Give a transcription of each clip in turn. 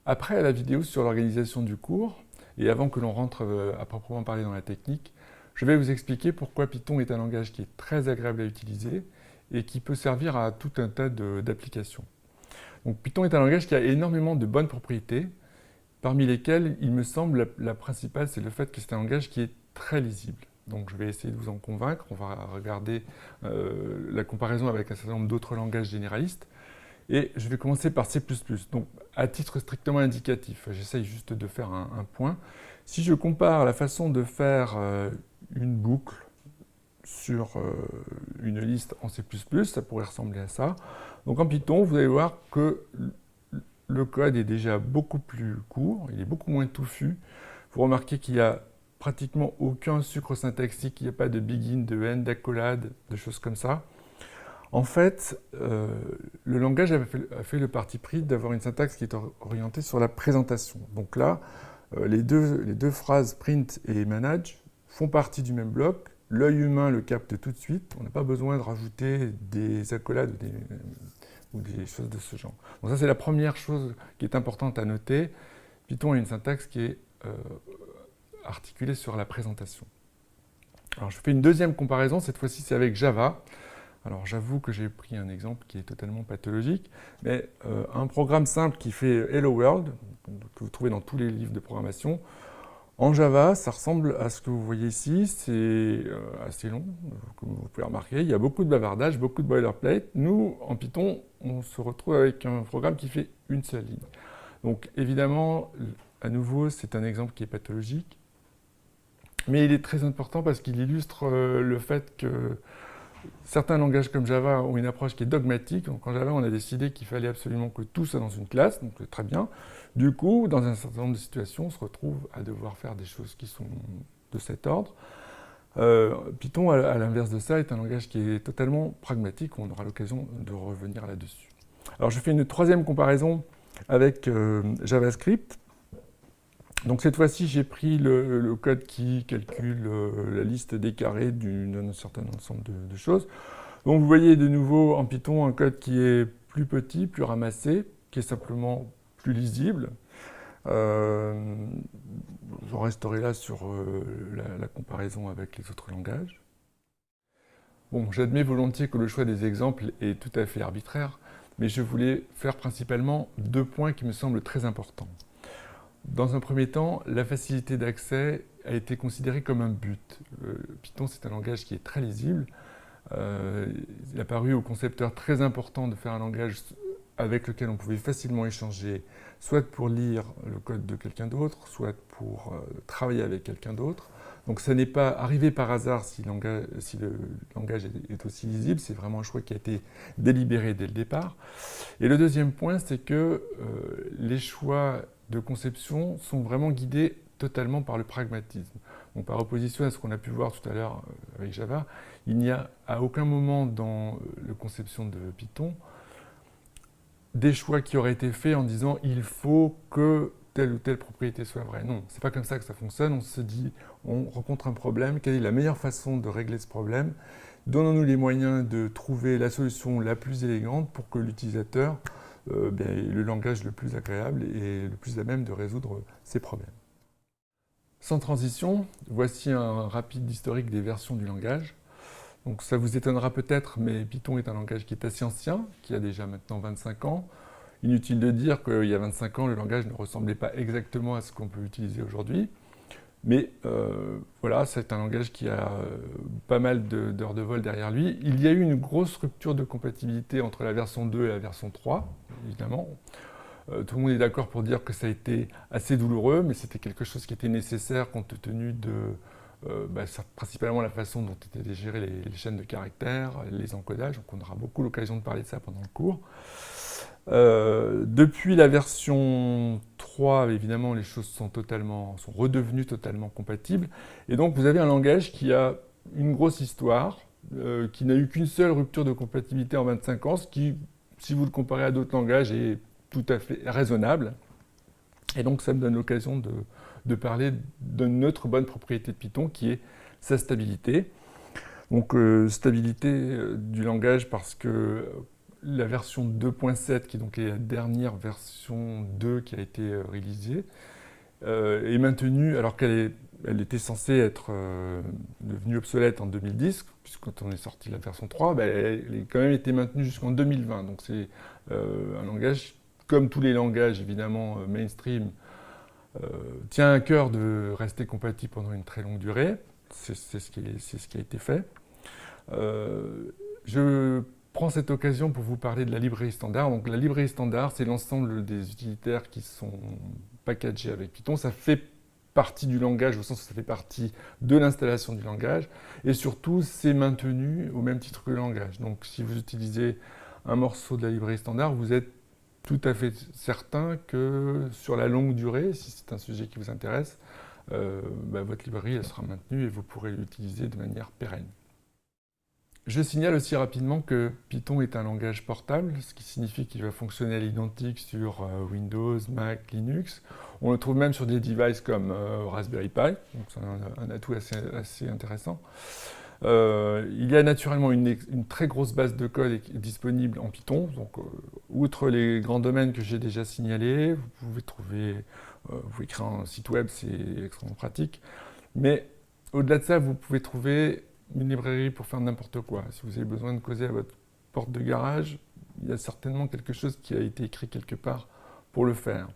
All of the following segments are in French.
Après la vidéo sur l'organisation du cours, et avant que l'on rentre à proprement parler dans la technique, je vais vous expliquer pourquoi Python est un langage qui est très agréable à utiliser et qui peut servir à tout un tas d'applications. Donc Python est un langage qui a énormément de bonnes propriétés, parmi lesquelles il me semble la principale, c'est le fait que c'est un langage qui est très lisible. Donc je vais essayer de vous en convaincre, on va regarder la comparaison avec un certain nombre d'autres langages généralistes. Et je vais commencer par C++. Donc, à titre strictement indicatif, j'essaye juste de faire un point. Si je compare la façon de faire une boucle sur une liste en C++, ça pourrait ressembler à ça. Donc en Python, vous allez voir que le code est déjà beaucoup plus court, il est beaucoup moins touffu. Vous remarquez qu'il n'y a pratiquement aucun sucre syntaxique, il n'y a pas de begin, de end, d'accolade, de choses comme ça. En fait, le langage a fait le parti pris d'avoir une syntaxe qui est orientée sur la présentation. Donc là, les deux phrases print et manage font partie du même bloc. L'œil humain le capte tout de suite. On n'a pas besoin de rajouter des accolades ou des choses de ce genre. Donc ça, c'est la première chose qui est importante à noter. Python a une syntaxe qui est articulée sur la présentation. Alors je fais une deuxième comparaison, cette fois-ci c'est avec Java. Alors j'avoue que j'ai pris un exemple qui est totalement pathologique, mais un programme simple qui fait Hello World, que vous trouvez dans tous les livres de programmation, en Java, ça ressemble à ce que vous voyez ici, c'est assez long, comme vous pouvez remarquer, il y a beaucoup de bavardage, beaucoup de boilerplate. Nous, en Python, on se retrouve avec un programme qui fait une seule ligne. Donc évidemment, à nouveau, c'est un exemple qui est pathologique, mais il est très important parce qu'il illustre le fait que certains langages comme Java ont une approche qui est dogmatique. Donc en Java, on a décidé qu'il fallait absolument que tout soit dans une classe, donc très bien. Du coup, dans un certain nombre de situations, on se retrouve à devoir faire des choses qui sont de cet ordre. Python, à l'inverse de ça, est un langage qui est totalement pragmatique. On aura l'occasion de revenir là-dessus. Alors je fais une troisième comparaison avec JavaScript. Donc cette fois-ci, j'ai pris le code qui calcule la liste des carrés d'un certain ensemble de choses. Donc vous voyez de nouveau en Python un code qui est plus petit, plus ramassé, qui est simplement plus lisible. J'en resterai là sur la comparaison avec les autres langages. Bon, j'admets volontiers que le choix des exemples est tout à fait arbitraire, mais je voulais faire principalement deux points qui me semblent très importants. Dans un premier temps, la facilité d'accès a été considérée comme un but. Python, c'est un langage qui est très lisible. Il a paru aux concepteurs très important de faire un langage avec lequel on pouvait facilement échanger, soit pour lire le code de quelqu'un d'autre, soit pour travailler avec quelqu'un d'autre. Donc ça n'est pas arrivé par hasard si le langage est aussi lisible, c'est vraiment un choix qui a été délibéré dès le départ. Et le deuxième point, c'est que les choix de conception sont vraiment guidés totalement par le pragmatisme. Donc par opposition à ce qu'on a pu voir tout à l'heure avec Java, il n'y a à aucun moment dans la conception de Python des choix qui auraient été faits en disant il faut que telle ou telle propriété soit vraie. Non, c'est pas comme ça que ça fonctionne. On se dit, on rencontre un problème, quelle est la meilleure façon de régler ce problème? Donnons-nous les moyens de trouver la solution la plus élégante pour que l'utilisateur ait le langage le plus agréable et le plus à même de résoudre ses problèmes. Sans transition, voici un rapide historique des versions du langage. Donc ça vous étonnera peut-être, mais Python est un langage qui est assez ancien, qui a déjà maintenant 25 ans. Inutile de dire qu'il y a 25 ans, le langage ne ressemblait pas exactement à ce qu'on peut utiliser aujourd'hui. Mais voilà, c'est un langage qui a pas mal d'heures de vol derrière lui. Il y a eu une grosse rupture de compatibilité entre la version 2 et la version 3, évidemment. Tout le monde est d'accord pour dire que ça a été assez douloureux, mais c'était quelque chose qui était nécessaire compte tenu de principalement la façon dont étaient gérées les chaînes de caractères, les encodages. Donc on aura beaucoup l'occasion de parler de ça pendant le cours. Depuis la version 3, évidemment, les choses sont redevenues totalement compatibles. Et donc, vous avez un langage qui a une grosse histoire, qui n'a eu qu'une seule rupture de compatibilité en 25 ans, ce qui, si vous le comparez à d'autres langages, est tout à fait raisonnable. Et donc, ça me donne l'occasion de parler d'une autre bonne propriété de Python, qui est sa stabilité. Donc, stabilité du langage parce que la version 2.7, qui est donc la dernière version 2 qui a été réalisée, est maintenue alors qu'elle était censée être devenue obsolète en 2010, puisque quand on est sorti la version 3, elle a quand même été maintenue jusqu'en 2020. Donc c'est un langage, comme tous les langages évidemment mainstream, tient à cœur de rester compatible pendant une très longue durée. C'est ce qui a été fait. Je prends cette occasion pour vous parler de la librairie standard. Donc la librairie standard, c'est l'ensemble des utilitaires qui sont packagés avec Python. Ça fait partie du langage, au sens où ça fait partie de l'installation du langage. Et surtout, c'est maintenu au même titre que le langage. Donc si vous utilisez un morceau de la librairie standard, vous êtes tout à fait certain que sur la longue durée, si c'est un sujet qui vous intéresse, votre librairie elle sera maintenue et vous pourrez l'utiliser de manière pérenne. Je signale aussi rapidement que Python est un langage portable, ce qui signifie qu'il va fonctionner à l'identique sur Windows, Mac, Linux. On le trouve même sur des devices comme Raspberry Pi, donc c'est un atout assez intéressant. Il y a naturellement une très grosse base de code disponible en Python. Donc, outre les grands domaines que j'ai déjà signalés, vous pouvez créer un site web, c'est extrêmement pratique. Mais au-delà de ça, vous pouvez trouver une librairie pour faire n'importe quoi. Si vous avez besoin de causer à votre porte de garage, il y a certainement quelque chose qui a été écrit quelque part pour le faire.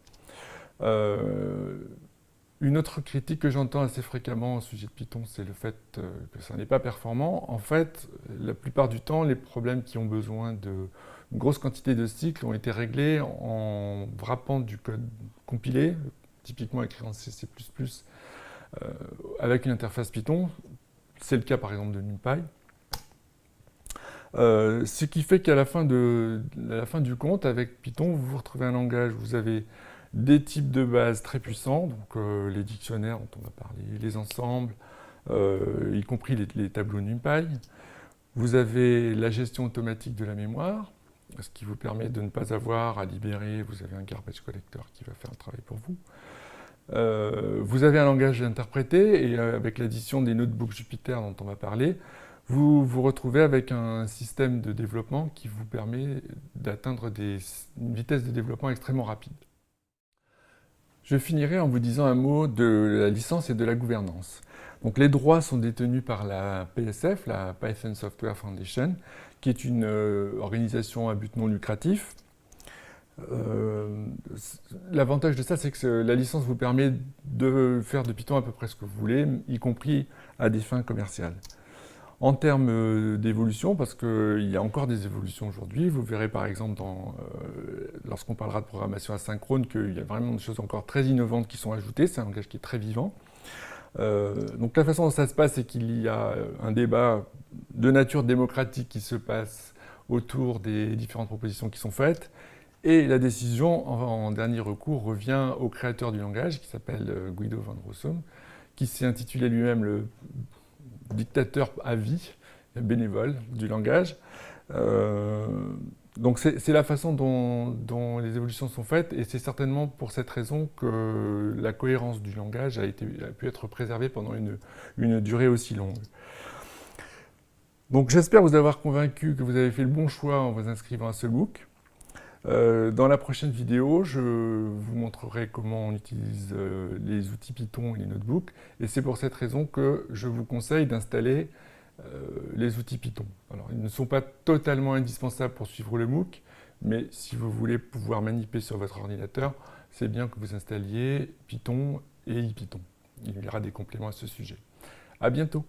Une autre critique que j'entends assez fréquemment au sujet de Python, c'est le fait que ça n'est pas performant. En fait, la plupart du temps, les problèmes qui ont besoin d'une grosse quantité de cycles ont été réglés en wrappant du code compilé, typiquement écrit en C++, avec une interface Python. C'est le cas par exemple de NumPy. Ce qui fait qu'à la fin du compte, avec Python, vous retrouvez un langage, vous avez des types de bases très puissants, donc les dictionnaires dont on va parler, les ensembles, y compris les tableaux NumPy. Vous avez la gestion automatique de la mémoire, ce qui vous permet de ne pas avoir à libérer, vous avez un garbage collector qui va faire le travail pour vous. Vous avez un langage interprété, et avec l'addition des notebooks Jupyter dont on va parler, vous vous retrouvez avec un système de développement qui vous permet d'atteindre une vitesse de développement extrêmement rapide. Je finirai en vous disant un mot de la licence et de la gouvernance. Donc, les droits sont détenus par la PSF, la Python Software Foundation, qui est une organisation à but non lucratif. L'avantage de ça, c'est que la licence vous permet de faire de Python à peu près ce que vous voulez, y compris à des fins commerciales. En termes d'évolution, parce qu'il y a encore des évolutions aujourd'hui, vous verrez par exemple lorsqu'on parlera de programmation asynchrone qu'il y a vraiment des choses encore très innovantes qui sont ajoutées, c'est un langage qui est très vivant. Donc la façon dont ça se passe, c'est qu'il y a un débat de nature démocratique qui se passe autour des différentes propositions qui sont faites. Et la décision, en dernier recours, revient au créateur du langage, qui s'appelle Guido van Rossum, qui s'est intitulé lui-même le dictateur à vie, bénévole du langage. Donc c'est la façon dont les évolutions sont faites, et c'est certainement pour cette raison que la cohérence du langage a pu être préservée pendant une durée aussi longue. Donc j'espère vous avoir convaincu que vous avez fait le bon choix en vous inscrivant à ce MOOC. Dans la prochaine vidéo, je vous montrerai comment on utilise les outils Python et les notebooks. Et c'est pour cette raison que je vous conseille d'installer les outils Python. Alors, ils ne sont pas totalement indispensables pour suivre le MOOC, mais si vous voulez pouvoir manipuler sur votre ordinateur, c'est bien que vous installiez Python et IPython. Il y aura des compléments à ce sujet. À bientôt!